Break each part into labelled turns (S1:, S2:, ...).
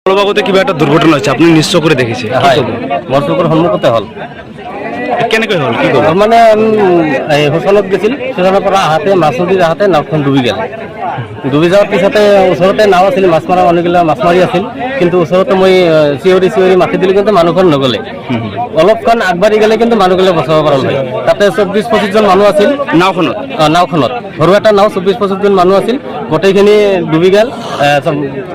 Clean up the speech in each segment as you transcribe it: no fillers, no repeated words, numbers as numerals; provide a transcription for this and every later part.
S1: অলপ আগতে কিবা এটা দুৰ্ঘটনা হৈছে আপুনি নিশ্চয় কৰি দেখিছে
S2: হয় মোৰ চকুৰ সন্মুখতে হ'ল
S1: কেনেকৈ হ'ল কি ক'ব
S2: মানে হোটেলত গৈছিল ষ্টেচনৰ পৰা আহোঁতে মাছুদিৰ আহোঁতে নাওখন ডুবি গ'ল ডুবি যোৱাৰ পিছতে ওচৰতে নাও আছিল মাছ মৰা মানুহগিলা মাছ মাৰি আছিল কিন্তু ওচৰতে মই চিঞৰি মাতি দিলোঁ কিন্তু মানুহখন নগ'লে অলপখন আগবাঢ়ি গ'লে কিন্তু মানুহগিলা বচাব পৰা নাই তাতে 24-25জন মানুহ আছিল নাওখনত সৰু এটা নাও 24-25জন মানুহ আছিল গোটেইখিনি ডুবি গ'ল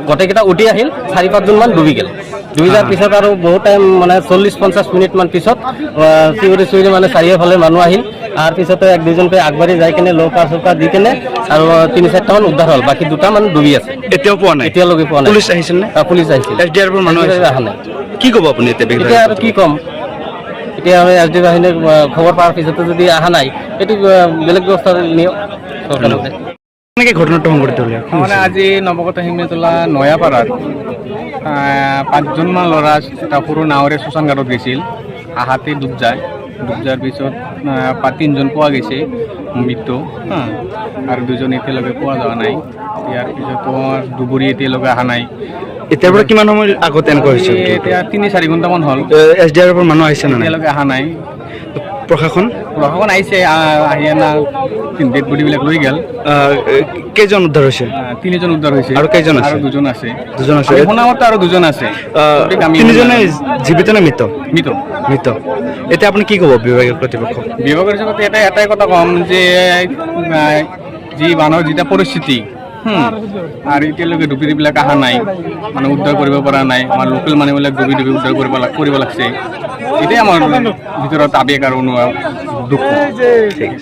S2: গোটেইকেইটা উঠি আহিল 4-5জন মান ডুবি গ'ল ডুবি যোৱাৰ পিছত আৰু বহুত টাইম মানে 40-50 মিনিটমান পিছত চিঞৰি মানে চাৰিওফালে মানুহ আহিল তাৰ পিছতে 1-2জনকৈ আগবাঢ়ি যাই কিনে লৌকা চৌকা দি কিনে আৰু 3-4টামান উদ্ধাৰ হ'ল বাকী 2টা মানুহ ডুবি আছে
S1: এতিয়াও পোৱা নাই
S2: এতিয়ালৈকে পোৱা নাই
S1: পুলিচ আহিছিল নে
S2: পুলিচ আহিছিল
S1: SDR মানুহ
S2: অহা নাই
S1: কি ক'ব আপুনি
S2: এতিয়া আৰু কি ক'ম এতিয়া আমি SDR বাহিনীক খবৰ পোৱাৰ পিছতো যদি অহা নাই এইটো বেলেগ ব্যৱস্থা নিয়ক চৰকাৰে
S1: কেনেকৈ ঘটনাটো সংঘটিত হ'ল
S3: মানে আজি নৱগত হিমেতলা নয়াপাৰাত 5জনমান ল'ৰা এটা সৰু নাৱেৰে শ্মশান ঘাটত গৈছিল আহাতে ডুব যায় ডুব যোৱাৰ পিছত 3জন পোৱা গৈছে মৃত্যু আৰু 2জন এতিয়ালৈকে পোৱা যোৱা নাই ইয়াৰ পিছত দুবৰি এতিয়ালৈকে অহা নাই
S1: এতিয়াৰ পৰা কিমান সময় আগত এনেকুৱা হৈছে
S3: এতিয়া 3-4 ঘণ্টামান হ'ল
S1: SDR পৰা মানুহ আহিছে নে
S3: এতিয়ালৈকে অহা নাই
S1: প্ৰশাসন
S3: আহিছে আহি আনা ডেড বডিবিলাক লৈ গ'ল
S1: কেইজন উদ্ধাৰ হৈছে
S3: 3জন উদ্ধাৰ হৈছে
S1: আৰু কেইজন আছে
S3: আৰু 2জন আছে
S1: শুনামতে
S3: আৰু 2জন আছে
S1: 3জনে জীৱিত নে মৃত
S3: মৃত
S1: এতিয়া আপুনি কি ক'ব বিভাগীয় কৰ্তৃপক্ষ
S3: বিভাগৰ হিচাপত এটাই কথা ক'ম যে যি মানুহৰ যেতিয়া পৰিস্থিতি আৰু এতিয়ালৈকে ডুবিবিলাক অহা নাই মানে উদ্ধাৰ কৰিব পৰা নাই আমাৰ লোকেল মানুহবিলাক ডুবি উদ্ধাৰ কৰিব লাগছে এটাই আমাৰ ভিতৰত আৱেগ আৰু দুখ